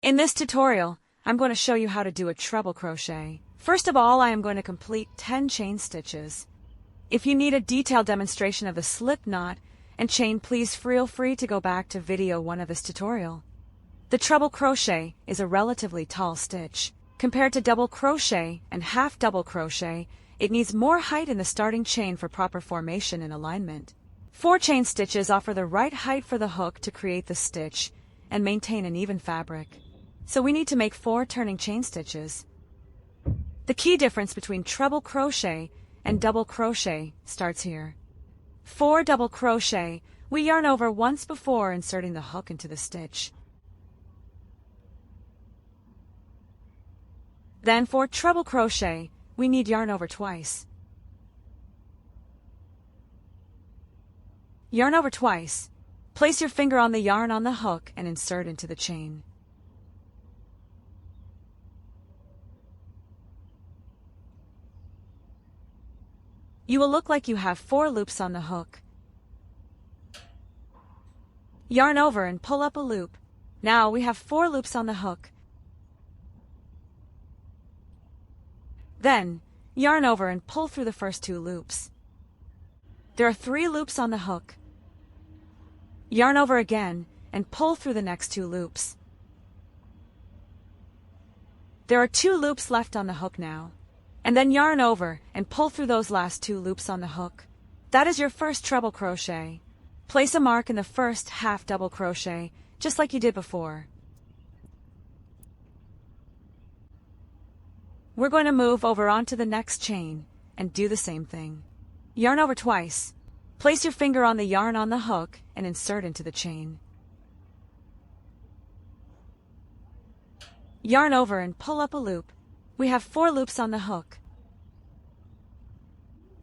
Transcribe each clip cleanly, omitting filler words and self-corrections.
In this tutorial, I'm going to show you how to do a treble crochet. First of all, I am going to complete 10 chain stitches. If you need a detailed demonstration of the slip knot and chain, please feel free to go back to video 1 of this tutorial. The treble crochet is a relatively tall stitch. Compared to double crochet and half double crochet, it needs more height in the starting chain for proper formation and alignment. 4 chain stitches offer the right height for the hook to create the stitch and maintain an even fabric. So we need to make 4 turning chain stitches. The key difference between treble crochet and double crochet starts here. For double crochet, we yarn over once before inserting the hook into the stitch. Then for treble crochet, we need yarn over twice. Yarn over twice. Place your finger on the yarn on the hook and insert into the chain. You will look like you have 4 loops on the hook. Yarn over and pull up a loop. Now we have 4 loops on the hook. Then, yarn over and pull through the first 2 loops. There are 3 loops on the hook. Yarn over again and pull through the next 2 loops. There are 2 loops left on the hook now. And then yarn over and pull through those last 2 loops on the hook. That is your first treble crochet. Place a mark in the first half double crochet, just like you did before. We're going to move over onto the next chain and do the same thing. Yarn over twice. Place your finger on the yarn on the hook and insert into the chain. Yarn over and pull up a loop. We have 4 loops on the hook.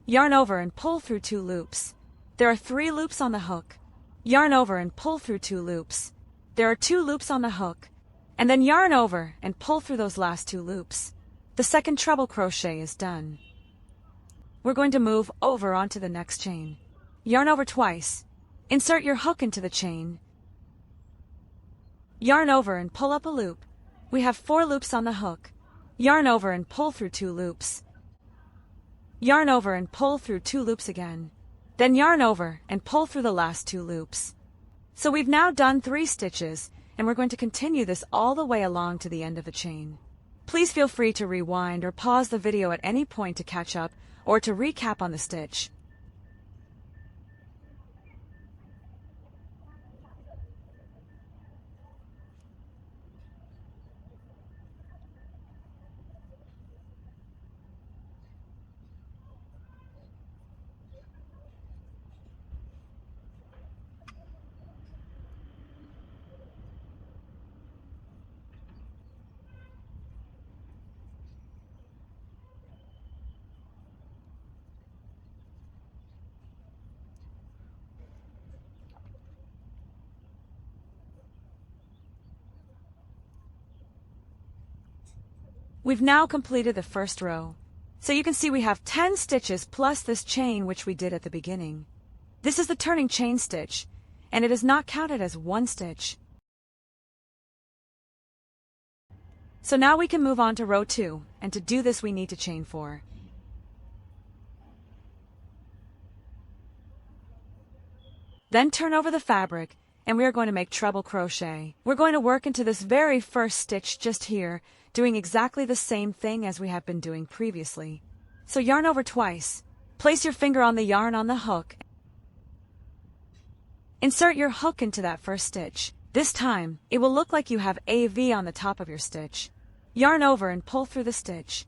Yarn over and pull through 2 loops. There are 3 loops on the hook. Yarn over and pull through 2 loops. There are 2 loops on the hook. And then yarn over and pull through those last 2 loops. The second treble crochet is done. We're going to move over onto the next chain. Yarn over twice. Insert your hook into the chain. Yarn over and pull up a loop. We have 4 loops on the hook. Yarn over and pull through 2 loops. Yarn over and pull through 2 loops again. Then yarn over and pull through the last 2 loops. So we've now done 3 stitches, and we're going to continue this all the way along to the end of the chain. Please feel free to rewind or pause the video at any point to catch up or to recap on the stitch. We've now completed the first row. So you can see we have 10 stitches plus this chain which we did at the beginning. This is the turning chain stitch, and it is not counted as 1 stitch. So now we can move on to row 2, and to do this we need to chain 4. Then turn over the fabric, and we are going to make treble crochet. We're going to work into this very first stitch just here, doing exactly the same thing as we have been doing previously. So yarn over twice. Place your finger on the yarn on the hook. Insert your hook into that first stitch. This time, it will look like you have a V on the top of your stitch. Yarn over and pull through the stitch.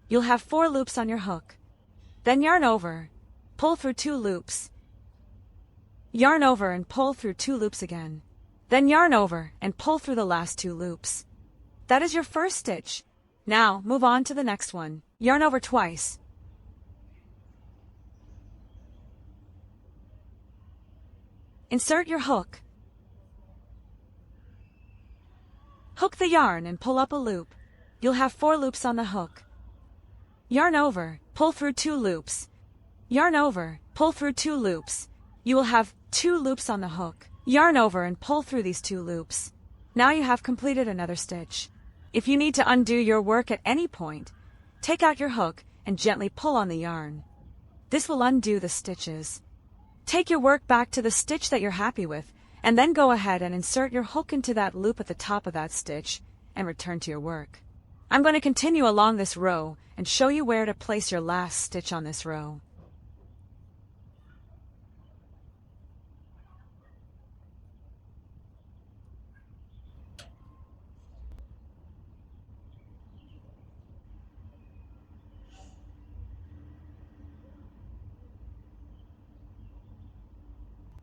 You'll have 4 loops on your hook. Then yarn over, pull through 2 loops. Yarn over and pull through 2 loops again. Then yarn over and pull through the last 2 loops. That is your first stitch. Now move on to the next one. Yarn over twice. Insert your hook. Hook the yarn and pull up a loop. You'll have 4 loops on the hook. Yarn over, pull through 2 loops. Yarn over, pull through 2 loops. You will have 2 loops on the hook. Yarn over and pull through these 2 loops. Now you have completed another stitch. If you need to undo your work at any point, take out your hook and gently pull on the yarn. This will undo the stitches. Take your work back to the stitch that you're happy with, and then go ahead and insert your hook into that loop at the top of that stitch and return to your work. I'm going to continue along this row and show you where to place your last stitch on this row.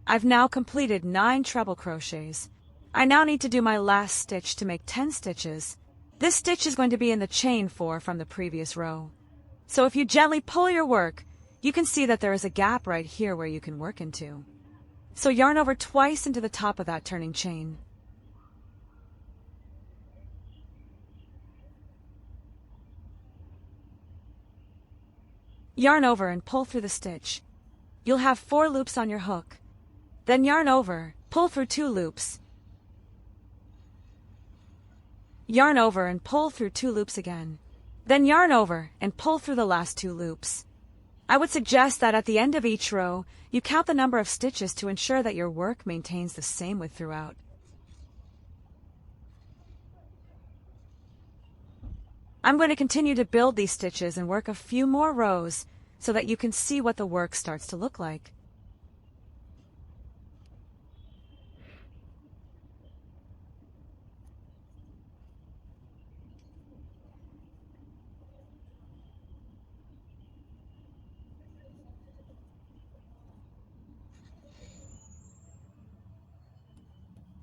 I've now completed 9 treble crochets. I now need to do my last stitch to make 10 stitches. This stitch is going to be in the chain 4 from the previous row. So if you gently pull your work, you can see that there is a gap right here where you can work into. So yarn over twice into the top of that turning chain. Yarn over and pull through the stitch. You'll have 4 loops on your hook. Then yarn over, pull through 2 loops. Yarn over and pull through 2 loops again. Then yarn over and pull through the last 2 loops. I would suggest that at the end of each row, you count the number of stitches to ensure that your work maintains the same width throughout. I'm going to continue to build these stitches and work a few more rows so that you can see what the work starts to look like.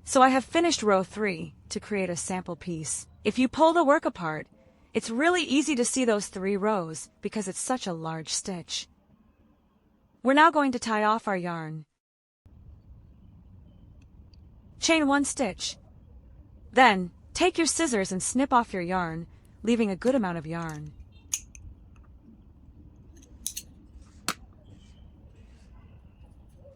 So I have finished row 3 to create a sample piece. If you pull the work apart, it's really easy to see those 3 rows because it's such a large stitch. We're now going to tie off our yarn. Chain 1 stitch. Then, take your scissors and snip off your yarn, leaving a good amount of yarn.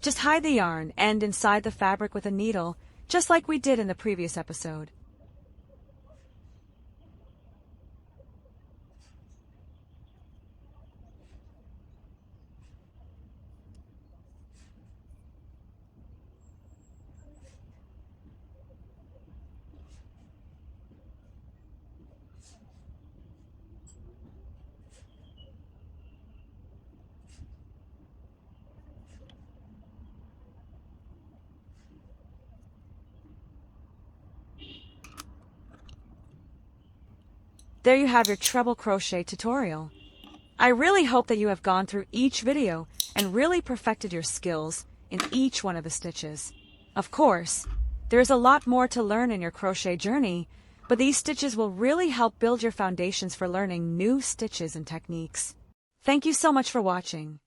Just hide the yarn end inside the fabric with a needle, just like we did in the previous episode. There you have your treble crochet tutorial. I really hope that you have gone through each video and really perfected your skills in each one of the stitches. Of course, there is a lot more to learn in your crochet journey, but these stitches will really help build your foundations for learning new stitches and techniques. Thank you so much for watching.